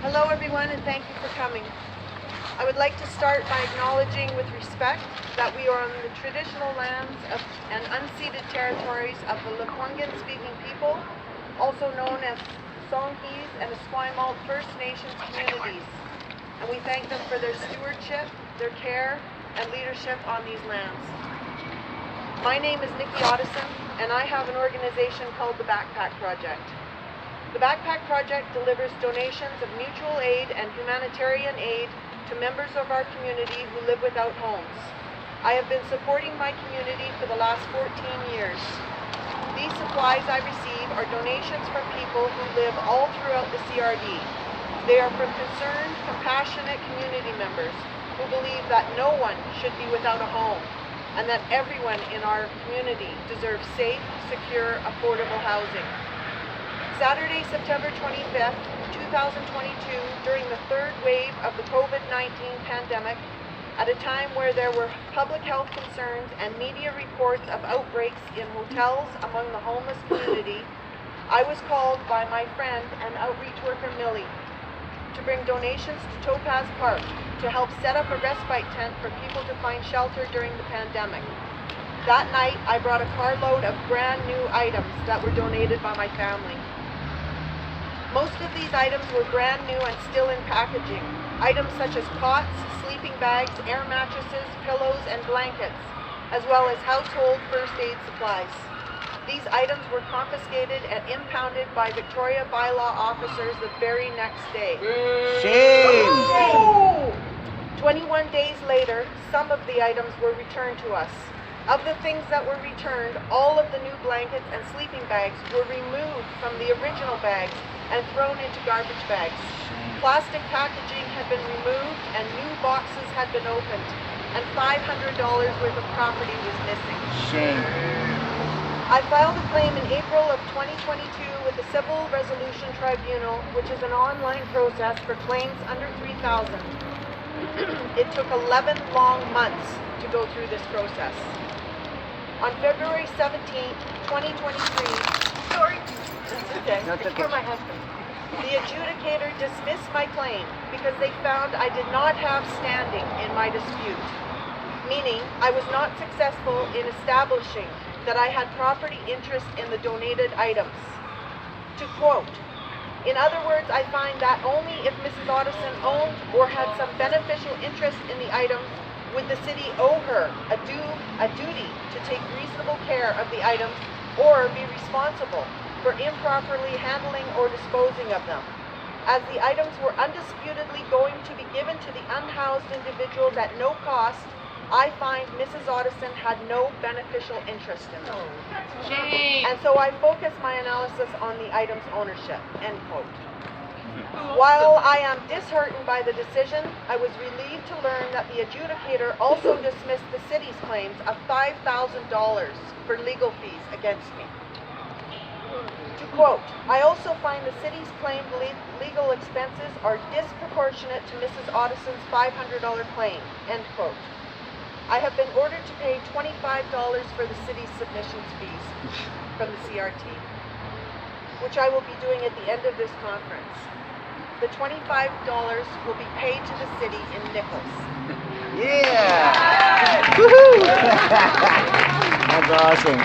Hello everyone, and thank you for coming. I would like to start by acknowledging with respect that we are on the traditional lands and unceded territories of the Lekwungen-speaking people, also known as Songhees and Esquimalt First Nations communities, and we thank them for their stewardship, their care, and leadership on these lands. My name is Nikki Otteson, and I have an organization called the Backpack Project. The Backpack Project delivers donations of mutual aid and humanitarian aid to members of our community who live without homes. I have been supporting my community for the last 14 years. These supplies I receive are donations from people who live all throughout the CRD. They are from concerned, compassionate community members who believe that no one should be without a home and that everyone in our community deserves safe, secure, affordable housing. Saturday, September 25th, 2022, during the third wave of the COVID-19 pandemic, at a time where there were public health concerns and media reports of outbreaks in hotels among the homeless community, I was called by my friend and outreach worker Millie to bring donations to Topaz Park to help set up a respite tent for people to find shelter during the pandemic. That night, I brought a carload of brand new items that were donated by my family. Most of these items were brand new and still in packaging. Items such as cots, sleeping bags, air mattresses, pillows, and blankets, as well as household first aid supplies. These items were confiscated and impounded by Victoria bylaw officers the very next day. Shame! 21 days later, some of the items were returned to us. Of the things that were returned, all of the new blankets and sleeping bags were removed from the original bags and thrown into garbage bags. Plastic packaging had been removed and new boxes had been opened, and $500 worth of property was missing. Shame. I filed a claim in April of 2022 with the Civil Resolution Tribunal, which is an online process for claims under $3,000. It took 11 long months to go through this process. On February 17th, 2023, sorry, it's for my husband. The adjudicator dismissed my claim because they found I did not have standing in my dispute, meaning I was not successful in establishing that I had property interest in the donated items. To quote, in other words, I find that only if Mrs. Otteson owned or had some beneficial interest in the items would the city owe her a duty to take reasonable care of the items or be responsible for improperly handling or disposing of them. As the items were undisputedly going to be given to the unhoused individuals at no cost, I find Mrs. Otteson had no beneficial interest in them. Shame. And so I focused my analysis on the item's ownership, end quote. While I am disheartened by the decision, I was relieved to learn that the adjudicator also dismissed the city's claims of $5,000 for legal fees against me. To quote, I also find the city's claimed legal expenses are disproportionate to Mrs. Otteson's $500 claim, end quote. I have been ordered to pay $25 for the city's submissions fees from the CRT, which I will be doing at the end of this conference. The $25 will be paid to the city in nickels. Yeah! Woohoo! That's awesome.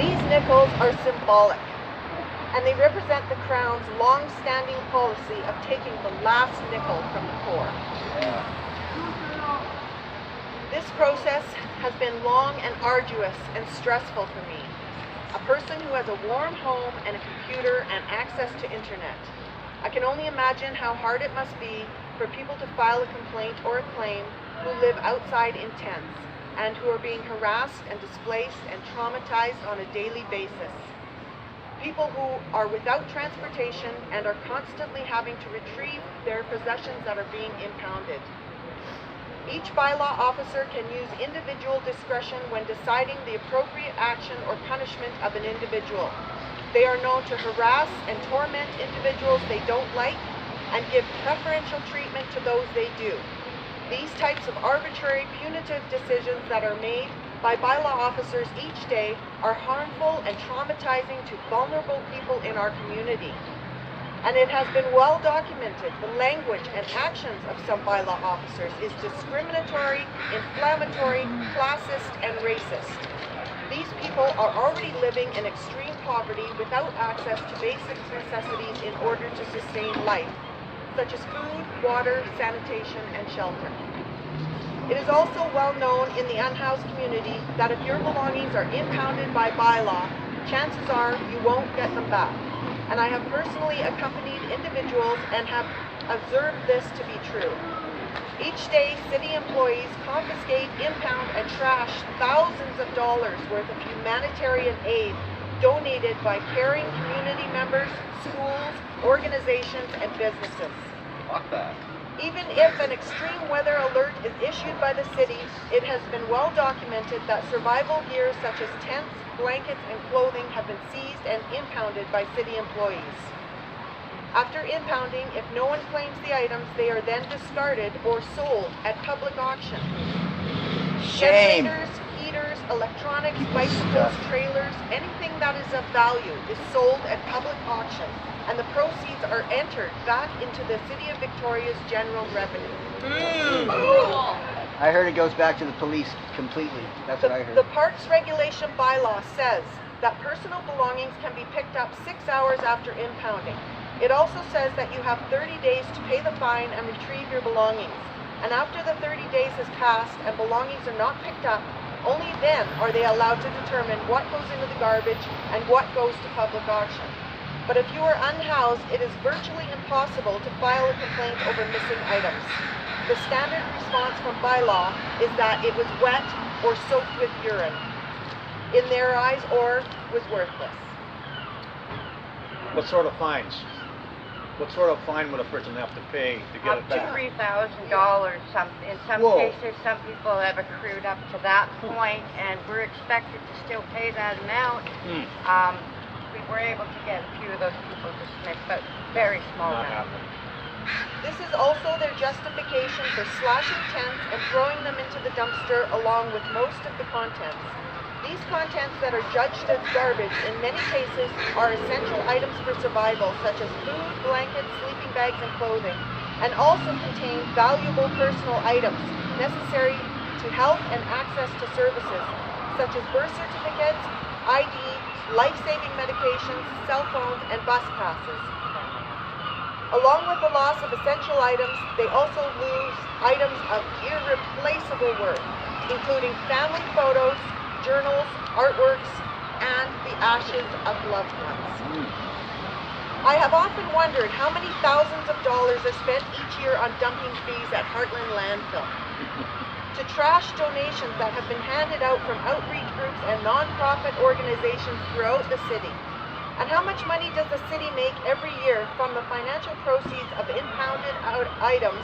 These nickels are symbolic, and they represent the Crown's long-standing policy of taking the last nickel from the poor. Yeah. This process has been long and arduous and stressful for me, a person who has a warm home and a computer and access to internet. I can only imagine how hard it must be for people to file a complaint or a claim who live outside in tents and who are being harassed and displaced and traumatized on a daily basis. People who are without transportation and are constantly having to retrieve their possessions that are being impounded. Each bylaw officer can use individual discretion when deciding the appropriate action or punishment of an individual. They are known to harass and torment individuals they don't like and give preferential treatment to those they do. These types of arbitrary punitive decisions that are made by bylaw officers each day are harmful and traumatizing to vulnerable people in our community. and it has been well documented the language and actions of some bylaw officers is discriminatory, inflammatory, classist, and racist. These people are already living in extreme poverty without access to basic necessities in order to sustain life, such as food, water, sanitation, and shelter. It is also well known in the unhoused community that if your belongings are impounded by bylaw, chances are you won't get them back. And I have personally accompanied individuals and have observed this to be true. Each day, city employees confiscate, impound, and trash thousands of dollars worth of humanitarian aid donated by caring community members, schools, organizations, and businesses. Fuck that. Even if an extreme weather alert is issued by the city, it has been well documented that survival gear such as tents, blankets, and clothing have been seized and impounded by city employees. After impounding, if no one claims the items, they are then discarded or sold at public auction. Shame. Generators, heaters, electronics, bicycles, trailers, anything that is of value is sold at public auction, and the proceeds are entered back into the City of Victoria's general revenue. I heard it goes back to the police completely. That's what I heard. The Parks Regulation Bylaw says that personal belongings can be picked up 6 hours after impounding. It also says that you have 30 days to pay the fine and retrieve your belongings. And after the 30 days has passed and belongings are not picked up, only then are they allowed to determine what goes into the garbage and what goes to public auction. But if you are unhoused, it is virtually impossible to file a complaint over missing items. The standard response from bylaw is that it was wet or soaked with urine in their eyes or was worthless. What sort of fines? What sort of fine would a person have to pay to get Up it to back? $3,000. In some Whoa. cases, some people have accrued up to that point, and we're expected to still pay that amount. We were able to get a few of those people dismissed, but very small Not amount. happening. This is also their justification for slashing tents and throwing them into the dumpster along with most of the contents. These contents that are judged as garbage in many cases are essential items for survival, such as food, blankets, sleeping bags, and clothing, and also contain valuable personal items necessary to health and access to services, such as birth certificates, ID, life-saving medications, cell phones, and bus passes. Along with the loss of essential items, they also lose items of irreplaceable worth, including family photos, journals, artworks, and the ashes of loved ones. I have often wondered how many thousands of dollars are spent each year on dumping fees at Heartland Landfill, to trash donations that have been handed out from outreach groups and non-profit organizations throughout the city. And how much money does the city make every year from the financial proceeds of impounded items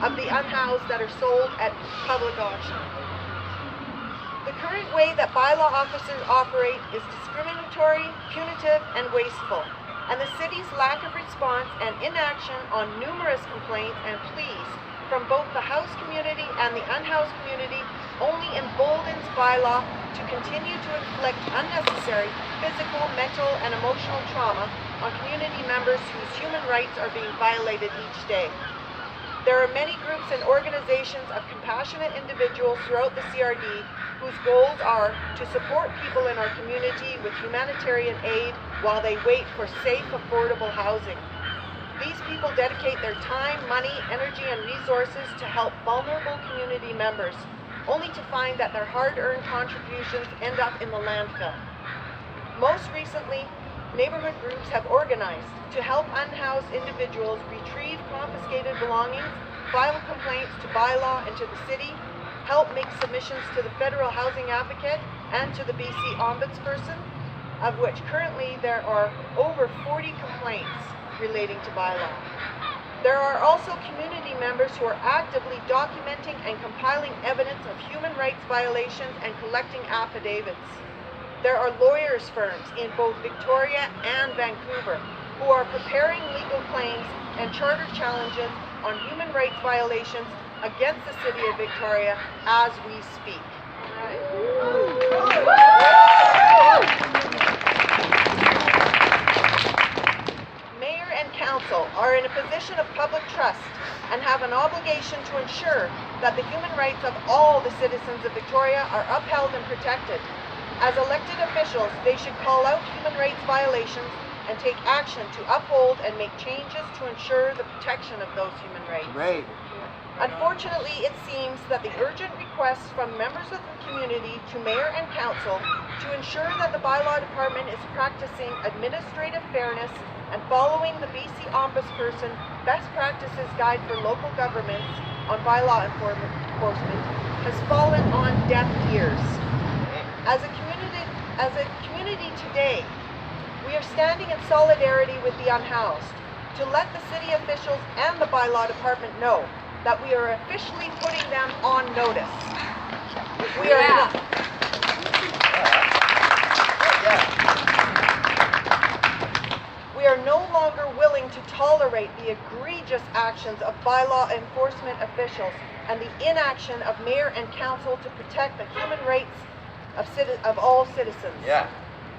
of the unhoused that are sold at public auction? The current way that bylaw officers operate is discriminatory, punitive, and wasteful, and the city's lack of response and inaction on numerous complaints and pleas from both the housed community and the unhoused community only emboldens bylaw to continue to inflict unnecessary physical, mental, and emotional trauma on community members whose human rights are being violated each day. There are many groups and organizations of compassionate individuals throughout the CRD whose goals are to support people in our community with humanitarian aid while they wait for safe, affordable housing. These people dedicate their time, money, energy, and resources to help vulnerable community members, only to find that their hard-earned contributions end up in the landfill. Most recently, neighborhood groups have organized to help unhoused individuals retrieve confiscated belongings, file complaints to bylaw and to the city, help make submissions to the Federal Housing Advocate and to the BC Ombudsperson, of which currently there are over 40 complaints relating to bylaw. There are also community members who are actively documenting and compiling evidence of human rights violations and collecting affidavits. There are lawyers' firms in both Victoria and Vancouver who are preparing legal claims and charter challenges on human rights violations against the City of Victoria as we speak. Mayor and Council council are in a position of public trust and have an obligation to ensure that the human rights of all the citizens of Victoria are upheld and protected. As elected officials, they should call out human rights violations and take action to uphold and make changes to ensure the protection of those human rights. Great. Unfortunately, it seems that the urgent requests from members of the community to mayor and council to ensure that the bylaw department is practicing administrative fairness and following the BC Ombudsperson Best Practices Guide for Local Governments on bylaw enforcement has fallen on deaf ears. As a community today, we are standing in solidarity with the unhoused to let the city officials and the bylaw department know that we are officially putting them on notice. We are no longer willing to tolerate the egregious actions of bylaw enforcement officials and the inaction of mayor and council to protect the human rights of all citizens. Yeah.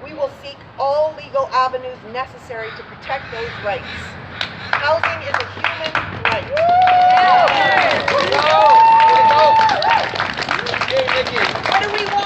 We will seek all legal avenues necessary to protect those rights. Housing is a human right. Go! Go! Hey, Nikki. What do we want?